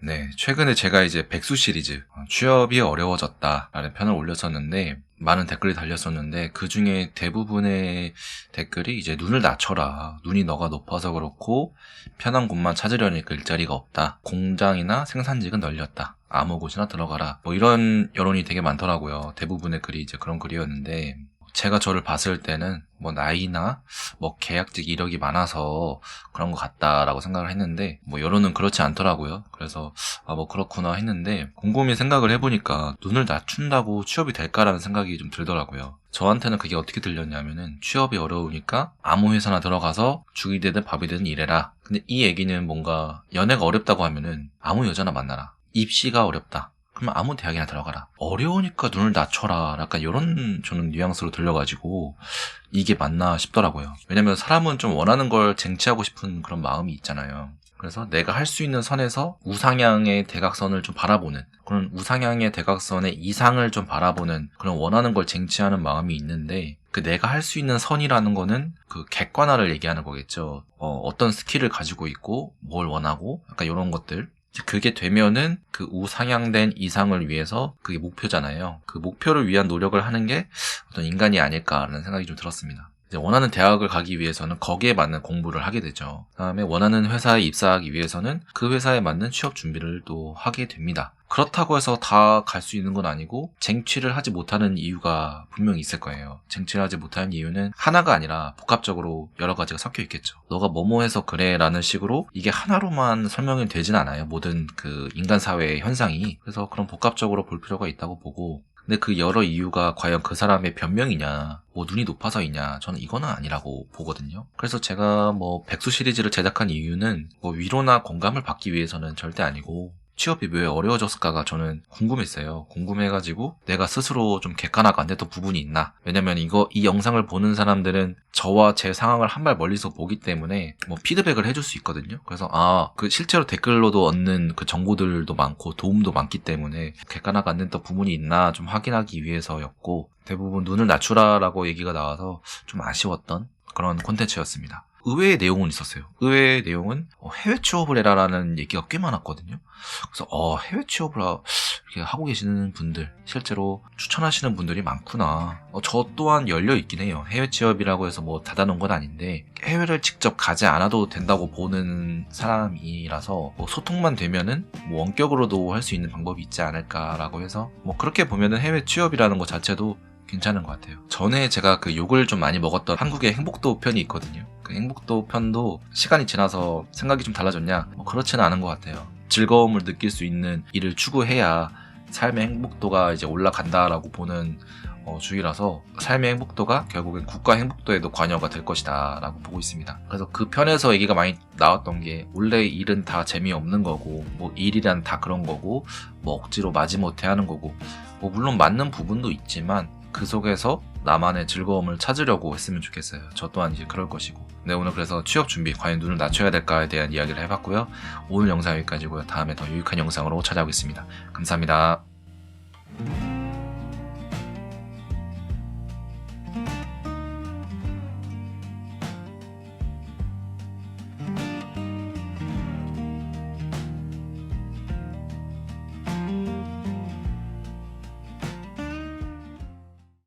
네, 최근에 제가 이제 백수 시리즈 취업이 어려워졌다라는 편을 올렸었는데 많은 댓글이 달렸었는데 그 중에 대부분의 댓글이 이제 눈을 낮춰라. 눈이 너가 높아서 그렇고 편한 곳만 찾으려니까 일자리가 없다. 공장이나 생산직은 널렸다. 아무 곳이나 들어가라. 뭐 이런 여론이 되게 많더라고요. 대부분의 글이 이제 그런 글이었는데 제가 저를 봤을 때는 뭐 나이나 뭐 계약직 이력이 많아서 그런 것 같다라고 생각을 했는데 뭐 여론은 그렇지 않더라고요. 그래서 뭐 그렇구나 했는데 곰곰이 생각을 해보니까 눈을 낮춘다고 취업이 될까라는 생각이 좀 들더라고요. 저한테는 그게 어떻게 들렸냐면은 취업이 어려우니까 아무 회사나 들어가서 죽이 되든 밥이 되든 일해라. 근데 이 얘기는 뭔가 연애가 어렵다고 하면은 아무 여자나 만나라. 입시가 어렵다. 그러면 아무 대학이나 들어가라. 어려우니까 눈을 낮춰라. 약간 이런 저는 뉘앙스로 들려가지고 이게 맞나 싶더라고요. 왜냐면 사람은 좀 원하는 걸 쟁취하고 싶은 그런 마음이 있잖아요. 그래서 내가 할 수 있는 선에서 우상향의 대각선을 좀 바라보는 그런 우상향의 대각선의 이상을 좀 바라보는 그런 원하는 걸 쟁취하는 마음이 있는데 그 내가 할 수 있는 선이라는 거는 그 객관화를 얘기하는 거겠죠. 어떤 스킬을 가지고 있고 뭘 원하고 약간 이런 것들. 그게 되면은 그 우상향된 이상을 위해서 그게 목표잖아요. 그 목표를 위한 노력을 하는 게 어떤 인간이 아닐까라는 생각이 좀 들었습니다. 이제 원하는 대학을 가기 위해서는 거기에 맞는 공부를 하게 되죠. 그다음에 원하는 회사에 입사하기 위해서는 그 회사에 맞는 취업 준비를 또 하게 됩니다. 그렇다고 해서 다 갈 수 있는 건 아니고 쟁취를 하지 못하는 이유가 분명히 있을 거예요. 쟁취를 하지 못하는 이유는 하나가 아니라 복합적으로 여러 가지가 섞여 있겠죠. 너가 뭐뭐 해서 그래 라는 식으로 이게 하나로만 설명이 되진 않아요. 모든 그 인간 사회의 현상이. 그래서 그런 복합적으로 볼 필요가 있다고 보고 근데 그 여러 이유가 과연 그 사람의 변명이냐 뭐 눈이 높아서이냐 저는 이거는 아니라고 보거든요. 그래서 제가 뭐 백수 시리즈를 제작한 이유는 뭐 위로나 공감을 받기 위해서는 절대 아니고 취업이 왜 어려워졌을까가 저는 궁금했어요. 궁금해가지고 내가 스스로 좀 객관화가 안 됐던 부분이 있나. 왜냐면 이 영상을 보는 사람들은 저와 제 상황을 한 발 멀리서 보기 때문에 뭐 피드백을 해줄 수 있거든요. 그래서 그 실제로 댓글로도 얻는 그 정보들도 많고 도움도 많기 때문에 객관화가 안 됐던 부분이 있나 좀 확인하기 위해서였고 대부분 눈을 낮추라라고 얘기가 나와서 좀 아쉬웠던 그런 콘텐츠였습니다. 의외의 내용은 있었어요. 의외의 내용은 해외 취업을 해라라는 얘기가 꽤 많았거든요. 그래서 해외 취업을 이렇게 하고 계시는 분들 실제로 추천하시는 분들이 많구나. 저 또한 열려 있긴 해요. 해외 취업이라고 해서 뭐 닫아놓은 건 아닌데 해외를 직접 가지 않아도 된다고 보는 사람이라서 뭐 소통만 되면은 뭐 원격으로도 할 수 있는 방법이 있지 않을까라고 해서 뭐 그렇게 보면은 해외 취업이라는 것 자체도 괜찮은 것 같아요. 전에 제가 그 욕을 좀 많이 먹었던 한국의 행복도 편이 있거든요. 그 행복도 편도 시간이 지나서 생각이 좀 달라졌냐? 그렇지는 않은 것 같아요. 즐거움을 느낄 수 있는 일을 추구해야 삶의 행복도가 이제 올라간다라고 보는 주의라서 삶의 행복도가 결국엔 국가 행복도에도 관여가 될 것이다 라고 보고 있습니다. 그래서 그 편에서 얘기가 많이 나왔던 게 원래 일은 다 재미없는 거고 뭐 일이란 다 그런 거고 뭐 억지로 마지못해 하는 거고 뭐 물론 맞는 부분도 있지만 그 속에서 나만의 즐거움을 찾으려고 했으면 좋겠어요. 저 또한 이제 그럴 것이고. 네, 오늘 그래서 취업 준비 과연 눈을 낮춰야 될까에 대한 이야기를 해봤고요. 오늘 영상 여기까지고요. 다음에 더 유익한 영상으로 찾아오겠습니다. 감사합니다.